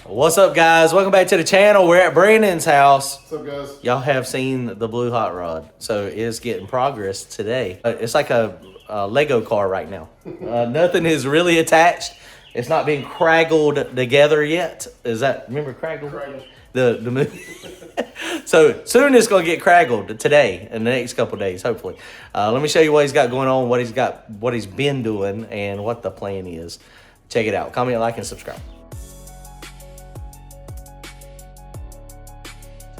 What's up, guys? Welcome back to the channel. We're at Brannon's house. What's up, guys? Y'all have seen the blue hot rod, so it's getting progress today. It's like a Lego car right now. Nothing is really attached. It's not being craggled together yet. Is that, remember craggle? Craggle. The movie. So soon it's gonna get craggled today in the next couple days, hopefully. Let me show you what he's got going on, what he's been doing, and what the plan is. Check it out. Comment, like, and subscribe.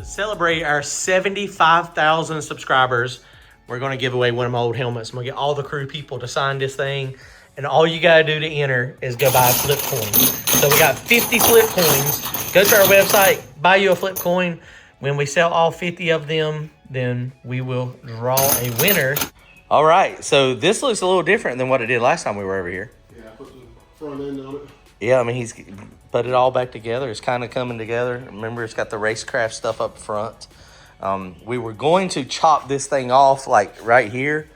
Celebrate our 75,000 subscribers. We're going to give away one of my old helmets. I'm going to get all the crew people to sign this thing. And all you got to do to enter is go buy a flip coin. So we got 50 flip coins. Go to our website, buy you a flip coin. When we sell all 50 of them, then we will draw a winner. All right. So this looks a little different than what it did last time we were over here. Yeah, I put the front end on it. Yeah, I mean, he's put it all back together. It's kind of coming together. Remember, it's got the racecraft stuff up front. We were going to chop this thing off, like, right here.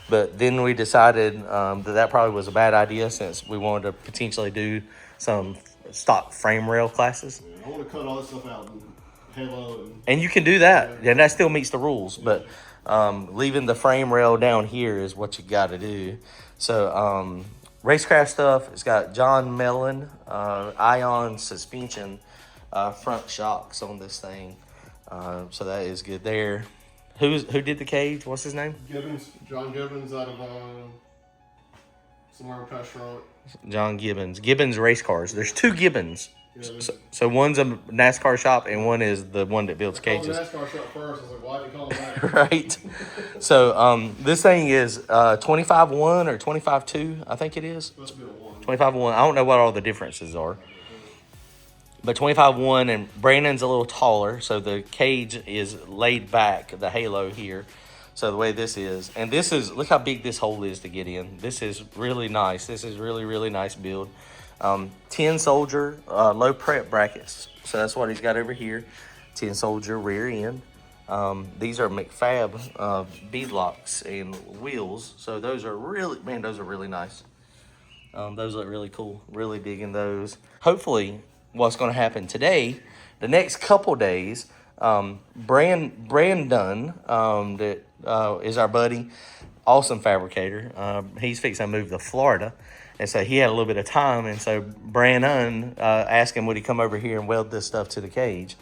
But then we decided that probably was a bad idea since we wanted to potentially do some stock frame rail classes. Yeah, I want to cut all this stuff out and halo. And you can do that. And that still meets the rules. But leaving the frame rail down here is what you got to do. So... racecraft stuff. It's got John Mellon ion suspension front shocks on this thing, so that is good there. Who did the cage? What's his name? John Gibbons out of somewhere in Pasture. John Gibbons race cars. There's two Gibbons. Yeah, So one's a NASCAR shop and one is the one that builds cages. NASCAR shop first. I was like, why did you call him that? Right. So this thing is 25-1 or 25-2, I think it is. Must be a 1. 25-1. I don't know what all the differences are. But 25-1, and Brannon's a little taller, so the cage is laid back, the halo here. So the way this is, and this is, look how big this hole is to get in. This is really nice. This is really, really nice build. 10 soldier low prep brackets. So that's what he's got over here. 10 soldier rear end. These are McFab bead locks and wheels. So those are really, man, those are really nice. Those look really cool. Really digging those. Hopefully what's going to happen today, the next couple days, Brannon, that is our buddy, awesome fabricator. He's fixing to move to Florida. And so he had a little bit of time, and so Brannon asked him would he come over here and weld this stuff to the cage,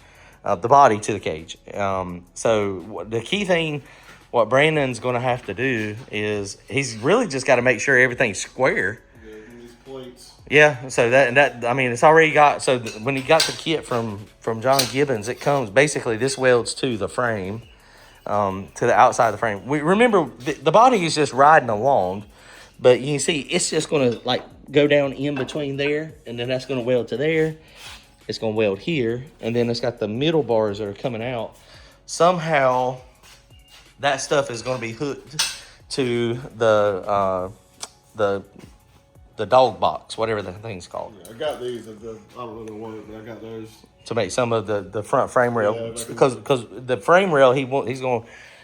the body to the cage. So the key thing, what Brannon's going to have to do is he's really just got to make sure everything's square. Yeah, these plates. Yeah, so that I mean, it's already got, so when he got the kit from John Gibbons, it comes, basically this welds to the frame, to the outside of the frame. We remember, the body is just riding along. But you can see it's just going to like go down in between there, and then that's going to weld to there. It's going to weld here, and then it's got the middle bars that are coming out. Somehow that stuff is going to be hooked to the dog box, whatever the thing's called. Yeah, I got these. I don't really want it, but I got those. To make some of the front frame rail, because the frame rail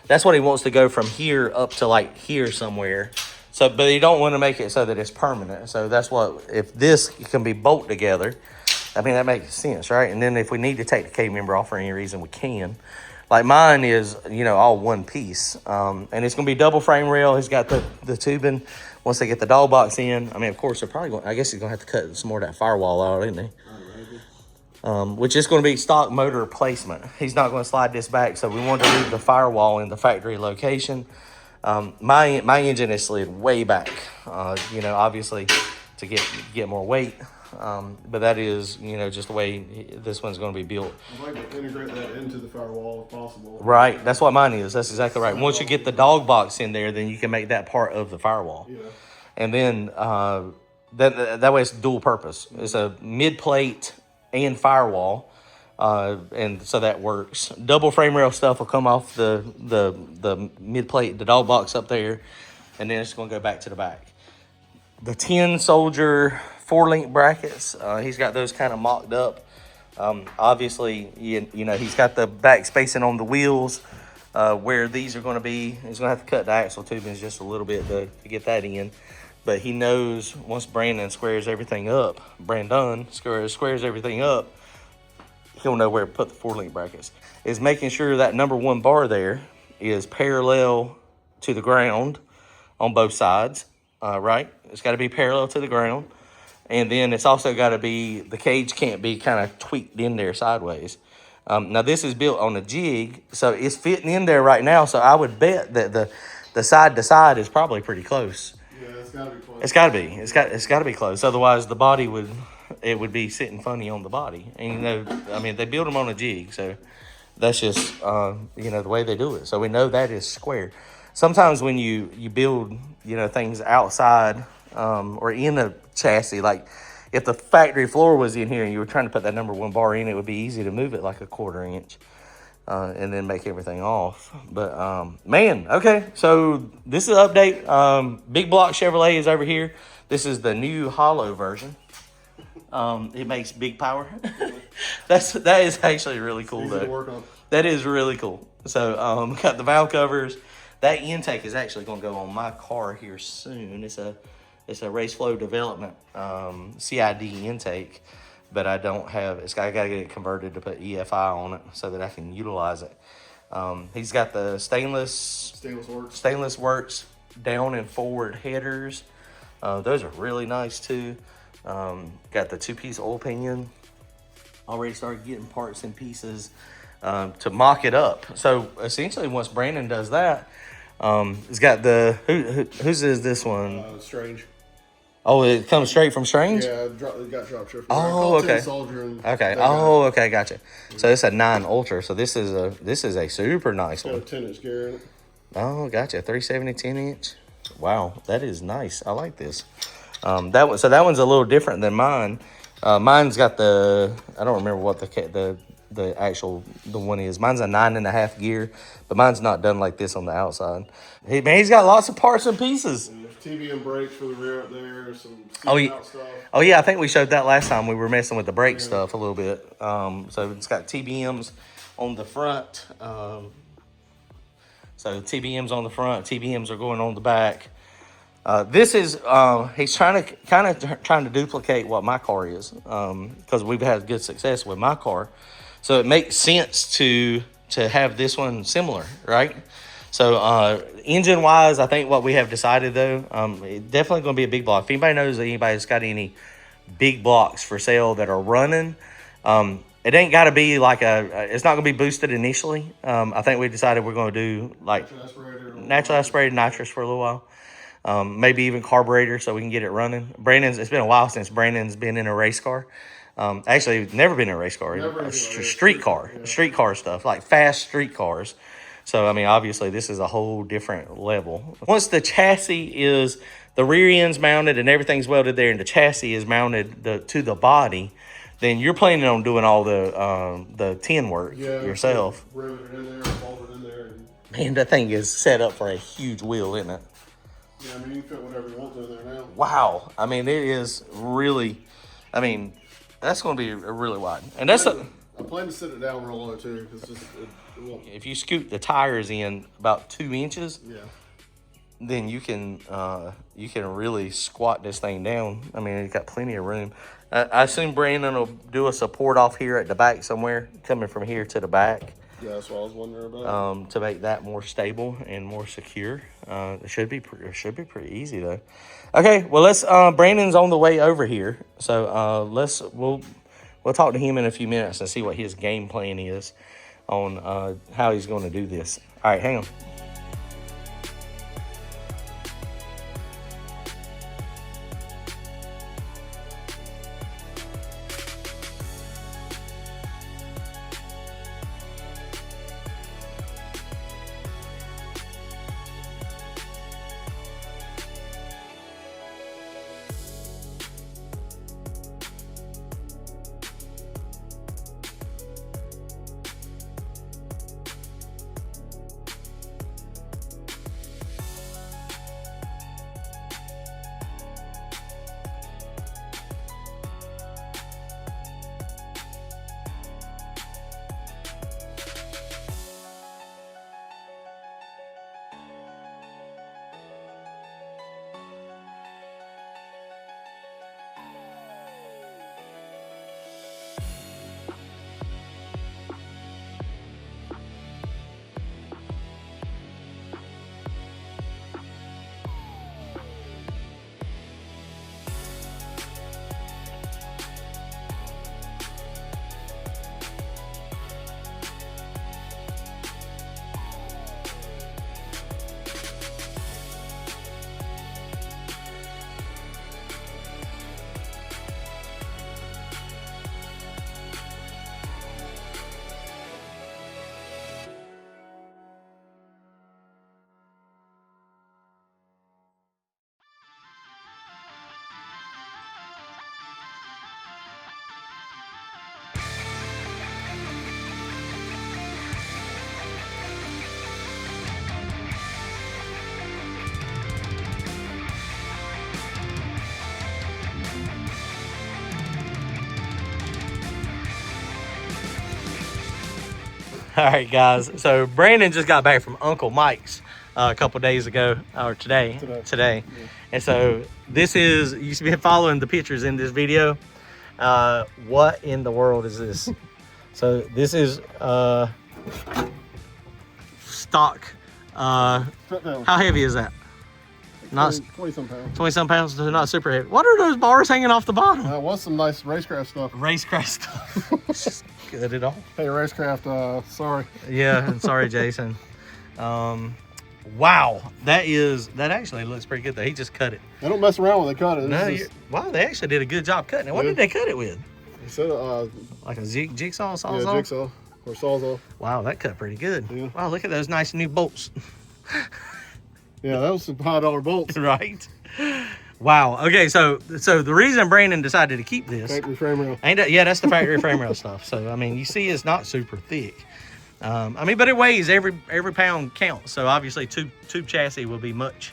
that's what he wants to go from here up to like here somewhere. So, but you don't want to make it so that it's permanent. So that's what, if this can be bolted together, I mean, that makes sense, right? And then if we need to take the K-member off for any reason, we can. Like mine is, all one piece. And it's going to be double frame rail. He's got the tubing. Once they get the dog box in, I mean, of course, they're probably going, I guess he's going to have to cut some more of that firewall out, isn't he? Which is going to be stock motor replacement. He's not going to slide this back. So we want to leave the firewall in the factory location. My engine is slid way back, obviously to get more weight. But that is, just the way this one's going to be built. I'd like to integrate that into the firewall if possible. Right. That's what mine is. That's exactly right. Once you get the dog box in there, then you can make that part of the firewall. Yeah. And then that way it's dual purpose. It's a mid plate and firewall. And so that works. Double frame rail stuff will come off the mid plate, the dog box up there, and then it's going to go back to the back. The 10 soldier 4-link brackets, he's got those kind of mocked up. Obviously, he's got the back spacing on the wheels where these are going to be. He's going to have to cut the axle tubings just a little bit to get that in. But he knows once Brannon squares everything up, squares everything up, he'll know where to put the 4-link brackets, is making sure that number 1 bar there is parallel to the ground on both sides, right? It's got to be parallel to the ground. And then it's also got to be, the cage can't be kind of tweaked in there sideways. Now this is built on a jig, so it's fitting in there right now. So I would bet that the side to side is probably pretty close. Yeah, it's gotta be close. It's got to be. It's got to be close. Otherwise, the body would be sitting funny on the body. And you know, I mean, they build them on a jig, so that's just you know, the way they do it. So we know that is square. Sometimes when you build, you know, things outside or in a chassis, like if the factory floor was in here and you were trying to put that number 1 bar in, it would be easy to move it like a 1/4 inch and then make everything off. But man, okay, so this is an update. Big Block Chevrolet is over here. This is the new hollow version. It makes big power. that is actually really cool though. Easy to work on. That is really cool. So got the valve covers. That intake is actually going to go on my car here soon. It's a Race Flow Development CID intake, but I don't have. I got to get it converted to put EFI on it so that I can utilize it. He's got the stainless works down and forward headers. Those are really nice too. Got the 2-piece oil pan. Already started getting parts and pieces to mock it up. So essentially, once Brannon does that, it's got the whose is this one? Strange. Oh, it comes straight from Strange. Yeah, it got drop shipped. Oh, okay. Okay. Oh, okay. Gotcha. So it's a 9 Ultra. So this is a super nice one. 10-inch gear in it. Oh, gotcha. 370 10-inch. Wow, that is nice. I like this. That one's a little different than mine. Mine's got I don't remember what the one is. Mine's a 9.5 gear, but mine's not done like this on the outside. He's got lots of parts and pieces. And there's TBM brakes for the rear up there. Some out stuff. Oh yeah, I think we showed that last time. We were messing with the brake stuff a little bit. So it's got TBMs on the front. So TBMs on the front, TBMs are going on the back. This is he's trying to duplicate what my car is, because we've had good success with my car. So it makes sense to have this one similar, right? So engine wise, I think what we have decided though, it's definitely going to be a big block. If anybody knows that anybody's got any big blocks for sale that are running, it ain't got to be like it's not going to be boosted initially. I think we decided we're going to do like natural aspirated nitrous for a little while. Maybe even carburetor so we can get it running. It's been a while since Brandon's been in a race car. Actually, never been in a race car. Street car stuff, like fast street cars. So, I mean, obviously, this is a whole different level. Once the chassis is, the rear end's mounted and everything's welded there and the chassis is mounted to the body, then you're planning on doing all the tin work yourself. Riveted in there, bolted in there. Man, that thing is set up for a huge wheel, isn't it? Yeah, I mean, you can fit whatever you want to in there now. Wow. I mean, it is really, I mean, that's going to be really wide. And that's I plan to sit it down real low, too, because it won't. If you scoot the tires in about 2 inches, then you can really squat this thing down. I mean, it's got plenty of room. I assume Brandon will do a support off here at the back somewhere, coming from here to the back. Yeah, that's what I was wondering about. To make that more stable and more secure. It should be pretty easy though. Okay, well let's. Brandon's on the way over here, so we'll talk to him in a few minutes and see what his game plan is on how he's going to do this. All right, hang on. All right, guys. So Brandon just got back from Uncle Mike's a couple days ago, or today. Yeah. And so this is, you've been following the pictures in this video. What in the world is this? So this is stock. How heavy is that? Not 20 some pounds. 20 some pounds, so not super heavy. What are those bars hanging off the bottom? That was some nice racecraft stuff. Racecraft stuff. Just cut it off. Hey, racecraft, sorry. Yeah, and sorry, Jason. Wow, that actually looks pretty good though. He just cut it. They don't mess around when they cut it. No, wow, they actually did a good job cutting it. What did they cut it with? They said like a jigsaw, sawzall? Yeah, jigsaw or sawzall. Wow, that cut pretty good. Yeah. Wow, look at those nice new bolts. Yeah, that was some $5 bolts. Right. Wow. Okay, so the reason Brandon decided to keep this factory frame rail. Yeah, that's the factory frame rail stuff. So I mean, you see, it's not super thick. I mean, but it weighs every pound counts. So obviously, tube chassis will be much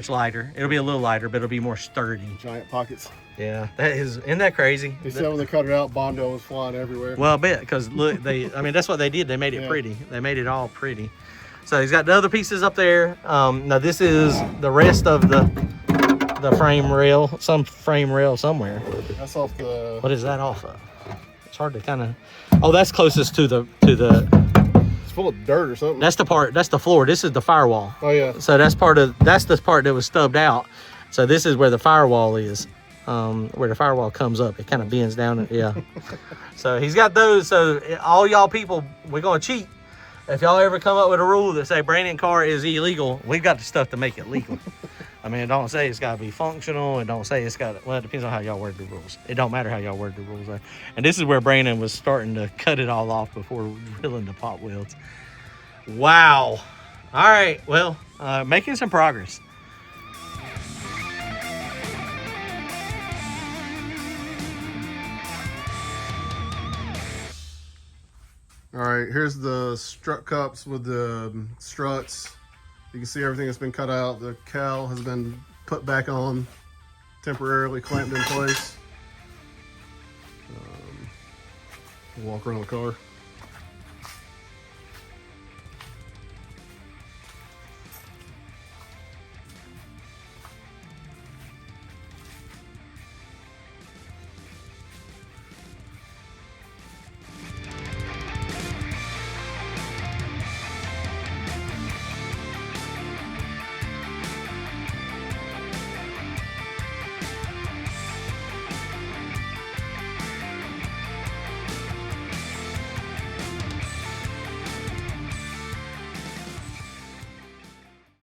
lighter. It'll be a little lighter, but it'll be more sturdy. Giant pockets. Yeah, isn't that crazy? They said when they cut it out, Bondo was flying everywhere. Well, I bet, because look, I mean, that's what they did. They made it pretty. They made it all pretty. So he's got the other pieces up there. Now this is the rest of the frame rail, some frame rail somewhere. That's off the. What is that off of? It's hard to kind of. Oh, that's closest to the. It's full of dirt or something. That's the part. That's the floor. This is the firewall. Oh yeah. So that's the part that was stubbed out. So this is where the firewall is. Where the firewall comes up, it kind of bends down. And, yeah. So he's got those. So all y'all people, we're gonna cheat. If y'all ever come up with a rule that say Brannon car is illegal, we've got the stuff to make it legal. I mean, it don't say it's got to be functional. It don't say it's got. Well, it depends on how y'all word the rules. It don't matter how y'all word the rules. And this is where Brannon was starting to cut it all off before drilling the pot welds. Wow. All right. Well, making some progress. All right, here's the strut cups with the struts. You can see everything that's been cut out. The cowl has been put back on, temporarily clamped in place. Walk around the car.